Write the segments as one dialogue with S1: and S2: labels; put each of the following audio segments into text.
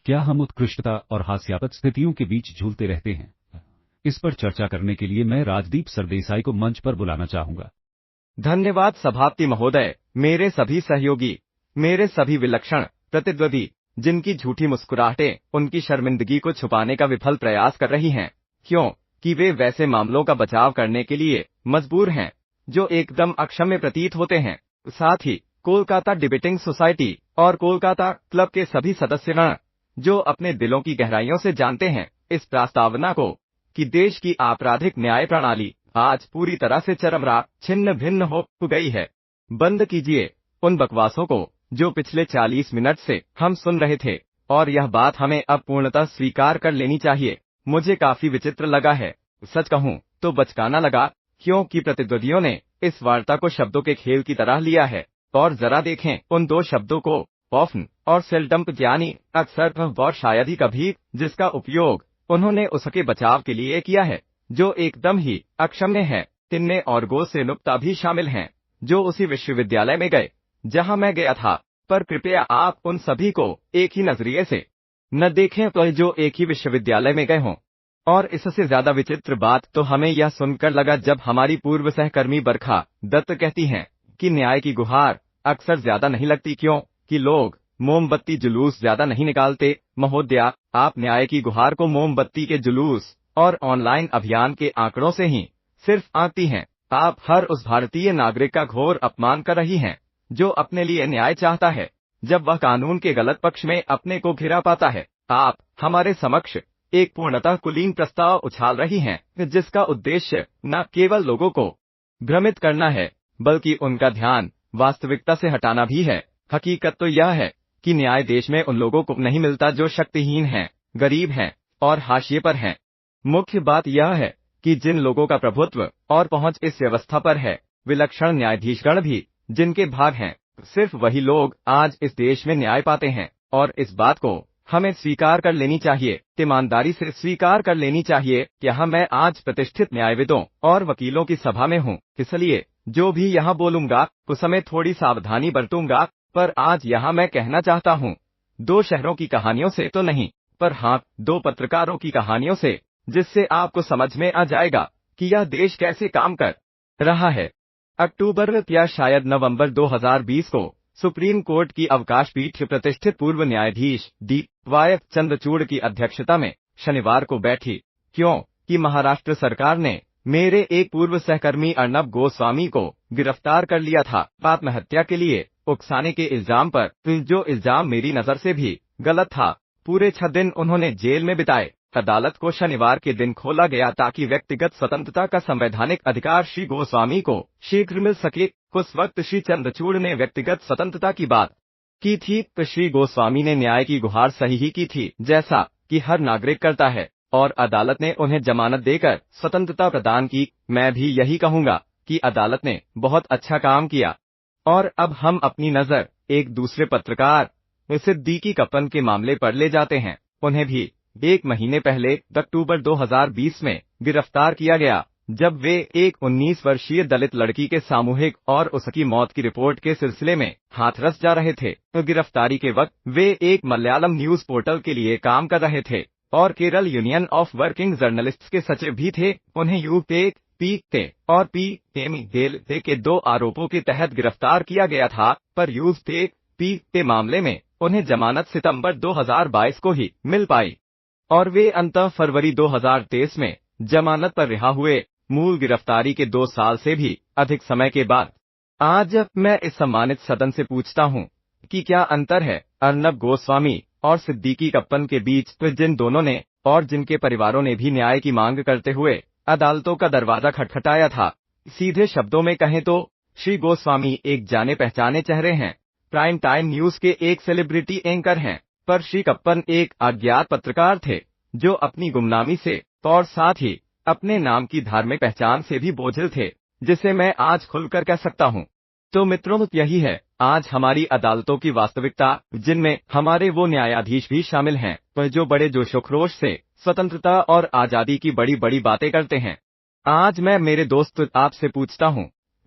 S1: क्या हम उत्कृष्टता और हास्यास्पद स्थितियों के बीच झूलते रहते हैं? इस पर चर्चा करने के लिए मैं राजदीप सरदेसाई को मंच पर बुलाना चाहूंगा।
S2: धन्यवाद सभापति महोदय, मेरे सभी सहयोगी, मेरे सभी विलक्षण प्रतिद्वंदी, जिनकी झूठी मुस्कुराहटें उनकी शर्मिंदगी को छुपाने का विफल प्रयास कर रही हैं, क्योंकि वे वैसे मामलों का बचाव करने के लिए मजबूर हैं जो एकदम अक्षम्य प्रतीत होते हैं। साथ ही कोलकाता डिबेटिंग सोसाइटी और कोलकाता क्लब के सभी सदस्यगण जो अपने दिलों की गहराइयों से जानते हैं इस प्रस्तावना को कि देश की आपराधिक न्याय प्रणाली आज पूरी तरह से चरमरा छिन्न भिन्न हो गई है। बंद कीजिए उन बकवासों को जो पिछले 40 मिनट से हम सुन रहे थे, और यह बात हमें अब पूर्णतः स्वीकार कर लेनी चाहिए। मुझे काफी विचित्र लगा है, सच कहूं तो बचकाना लगा, क्योंकि प्रतिद्वंदियों ने इस वार्ता को शब्दों के खेल की तरह लिया है। और जरा देखें उन दो शब्दों को, ऑफन और सेल्डम, यानी अक्सर और शायद ही कभी, जिसका उपयोग उन्होंने उसके बचाव के लिए किया है जो एकदम ही अक्षम्य है। तिन्ने और गो से नुक्ता भी शामिल हैं जो उसी विश्वविद्यालय में गए जहां मैं गया था, पर कृपया आप उन सभी को एक ही नजरिए से न देखें तो जो एक ही विश्वविद्यालय में गए हों। और इससे ज्यादा विचित्र बात तो हमें यह सुनकर लगा जब हमारी पूर्व सहकर्मी बरखा दत्त कहती हैं कि न्याय की गुहार अक्सर ज्यादा नहीं लगती क्योंकि लोग मोमबत्ती जुलूस ज्यादा नहीं निकालते। महोदया, आप न्याय की गुहार को मोमबत्ती के जुलूस और ऑनलाइन अभियान के आंकड़ों से ही सिर्फ आंकती हैं। आप हर उस भारतीय नागरिक का घोर अपमान कर रही हैं जो अपने लिए न्याय चाहता है जब वह कानून के गलत पक्ष में अपने को घिरा पाता है। आप हमारे समक्ष एक पूर्णतः कुलीन प्रस्ताव उछाल रही हैं जिसका उद्देश्य न केवल लोगों को भ्रमित करना है बल्कि उनका ध्यान वास्तविकता से हटाना भी है। हकीकत तो यह है कि न्याय देश में उन लोगों को नहीं मिलता जो शक्तिहीन हैं, गरीब हैं और हाशिए पर हैं। मुख्य बात यह है कि जिन लोगों का प्रभुत्व और पहुंच इस व्यवस्था पर है, विलक्षण न्यायाधीशगण भी जिनके भाग हैं, सिर्फ वही लोग आज इस देश में न्याय पाते हैं। और इस बात को हमें स्वीकार कर लेनी चाहिए, ईमानदारी से स्वीकार कर लेनी चाहिए। यहाँ मैं आज प्रतिष्ठित न्यायविदों और वकीलों की सभा में हूँ, इसलिए जो भी यहाँ बोलूंगा उस समय थोड़ी सावधानी बरतूंगा। पर आज यहाँ मैं कहना चाहता हूँ, दो शहरों की कहानियों से तो नहीं, पर हाँ दो पत्रकारों की कहानियों से, जिससे आपको समझ में आ जाएगा कि यह देश कैसे काम कर रहा है। अक्टूबर या शायद नवंबर 2020 को सुप्रीम कोर्ट की अवकाश पीठ प्रतिष्ठित पूर्व न्यायाधीश डी.वाई. चंद्रचूड़ की अध्यक्षता में शनिवार को बैठी, क्योंकि महाराष्ट्र सरकार ने मेरे एक पूर्व सहकर्मी अर्नब गोस्वामी को गिरफ्तार कर लिया था आत्महत्या के लिए उकसाने के इल्जाम पर, जो इल्जाम मेरी नजर से भी गलत था। पूरे 6 दिन उन्होंने जेल में बिताए। अदालत को शनिवार के दिन खोला गया ताकि व्यक्तिगत स्वतंत्रता का संवैधानिक अधिकार श्री गोस्वामी को शीघ्र मिल सके। उस वक्त श्री चंद्रचूड़ ने व्यक्तिगत स्वतंत्रता की बात की थी तो श्री गोस्वामी ने न्याय की गुहार सही ही की थी, जैसा कि हर नागरिक करता है, और अदालत ने उन्हें जमानत देकर स्वतंत्रता प्रदान की। मैं भी यही कहूंगा कि अदालत ने बहुत अच्छा काम किया। और अब हम अपनी नजर एक दूसरे पत्रकार सिद्दीकी कप्पन के मामले पर ले जाते हैं। उन्हें भी 1 महीने पहले अक्टूबर 2020 में गिरफ्तार किया गया जब वे एक 19 वर्षीय दलित लड़की के सामूहिक और उसकी मौत की रिपोर्ट के सिलसिले में हाथरस जा रहे थे। गिरफ्तारी के वक्त वे एक मलयालम न्यूज पोर्टल के लिए काम कर रहे थे और Kerala union of working journalists के सचिव भी थे। उन्हें यूटेक पी और पी के 2 आरोपों के तहत गिरफ्तार किया गया था, पर यूटेक पी मामले में उन्हें जमानत सितंबर 2022 को ही मिल पाई और वे अंततः फरवरी 2023 में जमानत पर रिहा हुए, मूल गिरफ्तारी के 2 साल से भी अधिक समय के बाद। आज मैं इस सम्मानित सदन से पूछता हूं कि क्या अंतर है अर्नब गोस्वामी और सिद्दीकी कप्पन के बीच, तो जिन दोनों ने और जिनके परिवारों ने भी न्याय की मांग करते हुए अदालतों का दरवाजा खटखटाया था। सीधे शब्दों में कहें तो श्री गोस्वामी एक जाने पहचाने चेहरे हैं, प्राइम टाइम न्यूज के एक सेलिब्रिटी एंकर हैं, पर श्री कप्पन एक अज्ञात पत्रकार थे जो अपनी गुमनामी से और साथ ही अपने नाम की धार्मिक पहचान से भी बोझिल थे, जिसे मैं आज खुलकर कह सकता हूं। तो मित्रों, यही है आज हमारी अदालतों की वास्तविकता, जिनमें हमारे वो न्यायाधीश भी शामिल हैं जो बड़े जोशोखरोश से स्वतंत्रता और आजादी की बड़ी बड़ी बातें करते हैं। आज मैं मेरे दोस्त आपसे पूछता हूं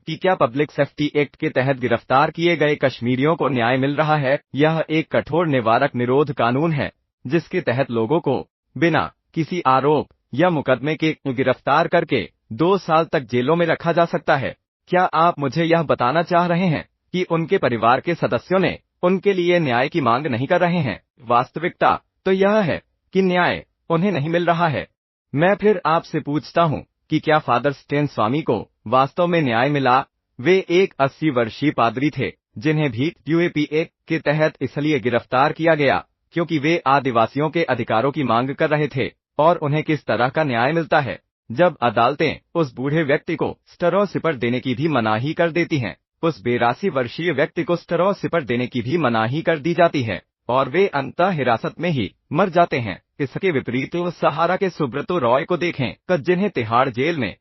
S2: कि क्या पब्लिक सेफ्टी एक्ट के तहत गिरफ्तार किए गए कश्मीरियों को न्याय मिल रहा है? यह एक कठोर निवारक निरोध कानून है जिसके तहत लोगों को बिना किसी आरोप या मुकदमे के गिरफ्तार करके 2 साल तक जेलों में रखा जा सकता है। क्या आप मुझे यह बताना चाह रहे हैं कि उनके परिवार के सदस्यों ने उनके लिए न्याय की मांग नहीं कर रहे हैं? वास्तविकता तो यह है कि न्याय उन्हें नहीं मिल रहा है। मैं फिर आपसे पूछता हूं कि क्या फादर स्टेन स्वामी को वास्तव में न्याय मिला? वे एक 80 वर्षीय पादरी थे जिन्हें भी यूएपीए के तहत इसलिए गिरफ्तार किया गया क्योंकि वे आदिवासियों के अधिकारों की मांग कर रहे थे। और उन्हें किस तरह का न्याय मिलता है जब अदालतें उस बूढ़े व्यक्ति को स्टेरॉसिपर देने की भी मनाही कर देती हैं? उस 82 वर्षीय व्यक्ति को स्टेरॉसिपर देने की भी मनाही कर दी जाती है और वे अंततः हिरासत में ही मर जाते हैं। इसके विपरीत सहारा के सुब्रतो रॉय को देखें, जिन्हें तिहाड़ जेल में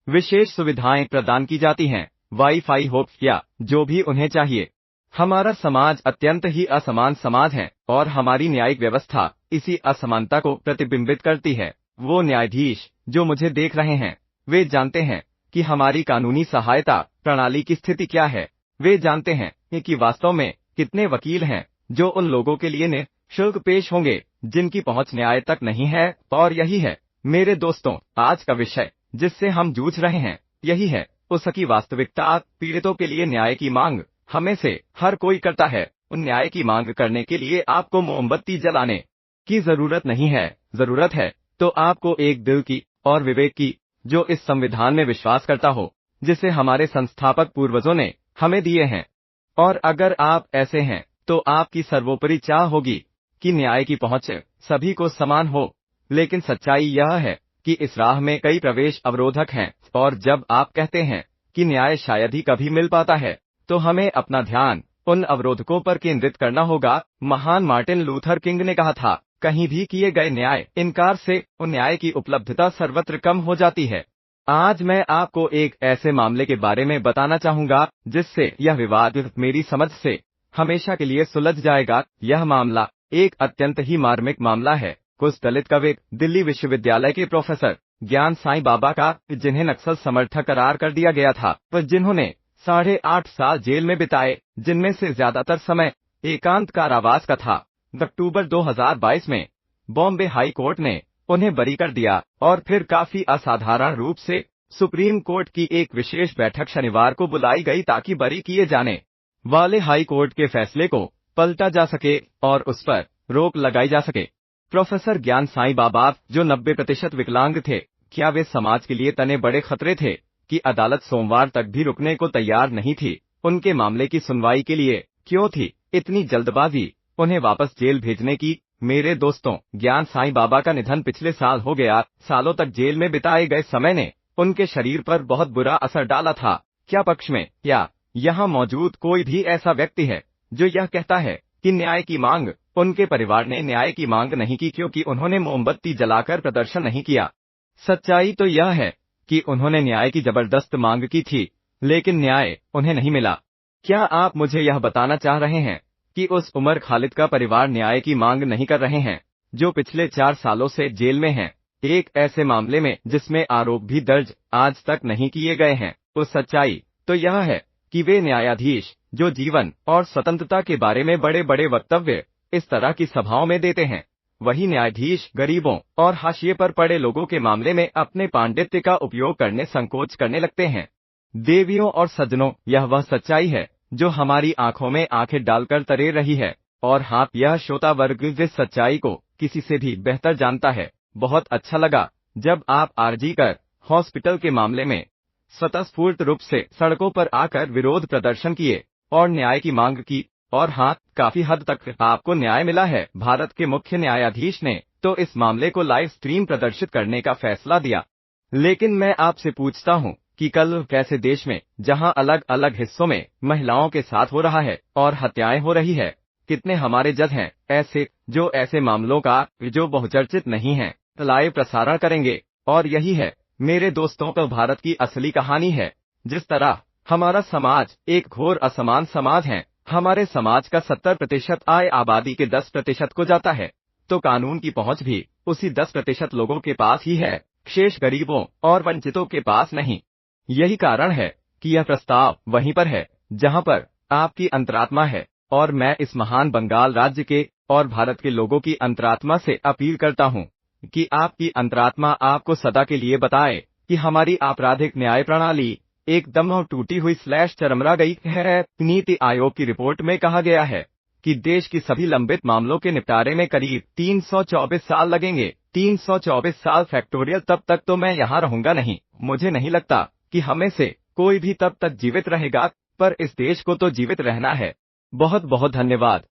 S2: विशेष सुविधाएं प्रदान की जाती हैं, वाईफाई हो या जो भी उन्हें चाहिए। हमारा समाज अत्यंत ही असमान समाज है और हमारी न्यायिक व्यवस्था इसी असमानता को प्रतिबिंबित करती है। वो न्यायाधीश जो मुझे देख रहे हैं, वे जानते हैं कि हमारी कानूनी सहायता प्रणाली की स्थिति क्या है। वे जानते हैं कि वास्तव में कितने वकील हैं जो उन लोगों के लिए निःशुल्क पेश होंगे जिनकी पहुंच न्याय तक नहीं है। और यही है मेरे दोस्तों, आज का विषय जिससे हम जूझ रहे हैं, यही है उसकी वास्तविकता। पीड़ितों के लिए न्याय की मांग हमें से हर कोई करता है। उन न्याय की मांग करने के लिए आपको मोमबत्ती जलाने की जरूरत नहीं है। जरूरत है तो आपको एक दिल की और विवेक की, जो इस संविधान में विश्वास करता हो जिसे हमारे संस्थापक पूर्वजों ने हमें दिए हैं। और अगर आप ऐसे हैं तो आपकी सर्वोपरि चाह होगी कि न्याय की पहुंच सभी को समान हो। लेकिन सच्चाई यह है कि इस राह में कई प्रवेश अवरोधक हैं और जब आप कहते हैं कि न्याय शायद ही कभी मिल पाता है, तो हमें अपना ध्यान उन अवरोधकों पर केंद्रित करना होगा। महान मार्टिन लूथर किंग ने कहा था, कहीं भी किए गए न्याय इनकार से उन न्याय की उपलब्धता सर्वत्र कम हो जाती है। आज मैं आपको एक ऐसे मामले के बारे में बताना चाहूंगा जिससे यह विवाद मेरी समझ से हमेशा के लिए सुलझ जाएगा। यह मामला एक अत्यंत ही मार्मिक मामला है। कुछ दलित कवि दिल्ली विश्वविद्यालय के प्रोफेसर ज्ञान साईं बाबा का, जिन्हें नक्सल समर्थक करार कर दिया गया था, पर जिन्होंने 8.5 साल जेल में बिताए, जिनमें से ज्यादातर समय एकांत कारावास का था। अक्टूबर 2022 में बॉम्बे हाई कोर्ट ने उन्हें बरी कर दिया और फिर काफी असाधारण रूप से सुप्रीम कोर्ट की एक विशेष बैठक शनिवार को बुलाई गई ताकि बरी किए जाने वाले हाई कोर्ट के फैसले को पलटा जा सके और उस पर रोक लगाई जा सके। प्रोफेसर ज्ञान साईं बाबा, जो 90% विकलांग थे, क्या वे समाज के लिए तने बड़े खतरे थे कि अदालत सोमवार तक भी रुकने को तैयार नहीं थी? उनके मामले की सुनवाई के लिए क्यों थी इतनी जल्दबाजी उन्हें वापस जेल भेजने की? मेरे दोस्तों, ज्ञान साईं बाबा का निधन पिछले साल हो गया। सालों तक जेल में बिताए गए समय ने उनके शरीर पर बहुत बुरा असर डाला था। क्या पक्ष में या यहाँ मौजूद कोई भी ऐसा व्यक्ति है जो यह कहता है कि न्याय की मांग? उनके परिवार ने न्याय की मांग नहीं की क्योंकि उन्होंने मोमबत्ती जलाकर प्रदर्शन नहीं किया। सच्चाई तो यह है कि उन्होंने न्याय की जबरदस्त मांग की थी, लेकिन न्याय उन्हें नहीं मिला। क्या आप मुझे यह बताना चाह रहे हैं कि उस उमर खालिद का परिवार न्याय की मांग नहीं कर रहे हैं, जो पिछले 4 सालों से जेल में हैं, एक ऐसे मामले में जिसमें आरोप भी दर्ज आज तक नहीं किए गए हैं? उस सच्चाई तो यह है कि वे न्यायाधीश जो जीवन और स्वतंत्रता के बारे में बड़े बड़े वक्तव्य इस तरह की सभाओं में देते हैं, वही न्यायाधीश गरीबों और हाशिए पर पड़े लोगों के मामले में अपने पांडित्य का उपयोग करने संकोच करने लगते हैं। देवियों और सज्जनों, यह वह सच्चाई है जो हमारी आंखों में आंखें डालकर तैर रही है। और हाँ, यह श्रोता वर्ग इस सच्चाई को किसी से भी बेहतर जानता है। बहुत अच्छा लगा जब आप आरजी कर हॉस्पिटल के मामले में स्वतःस्फूर्त रूप से सड़कों पर आकर विरोध प्रदर्शन किए और न्याय की मांग की। और हाँ, काफी हद तक आपको न्याय मिला है। भारत के मुख्य न्यायाधीश ने तो इस मामले को लाइव स्ट्रीम प्रदर्शित करने का फैसला दिया। लेकिन मैं आपसे पूछता हूँ कि कल कैसे देश में, जहाँ अलग अलग हिस्सों में महिलाओं के साथ हो रहा है और हत्याएं हो रही है, कितने हमारे जज हैं ऐसे जो ऐसे मामलों का जो बहुचर्चित नहीं है लाइव प्रसारण करेंगे? और यही है मेरे दोस्तों, तो भारत की असली कहानी है। जिस तरह हमारा समाज एक घोर असमान समाज है, हमारे समाज का 70% आय आबादी के 10% को जाता है, तो कानून की पहुंच भी उसी 10% लोगों के पास ही है, शेष गरीबों और वंचितों के पास नहीं। यही कारण है कि यह प्रस्ताव वहीं पर है जहां पर आपकी अंतरात्मा है। और मैं इस महान बंगाल राज्य के और भारत के लोगों की अंतरात्मा से अपील करता हूं कि आपकी अंतरात्मा आपको सदा के लिए बताए कि हमारी आपराधिक न्याय प्रणाली एकदम टूटी हुई चरमरा गई है। नीति आयोग की रिपोर्ट में कहा गया है कि देश की सभी लंबित मामलों के निपटारे में करीब 324 साल लगेंगे। 324 साल फैक्टोरियल। तब तक तो मैं यहाँ रहूंगा नहीं। मुझे नहीं लगता कि हमें से कोई भी तब तक जीवित रहेगा, पर इस देश को तो जीवित रहना है। बहुत बहुत धन्यवाद।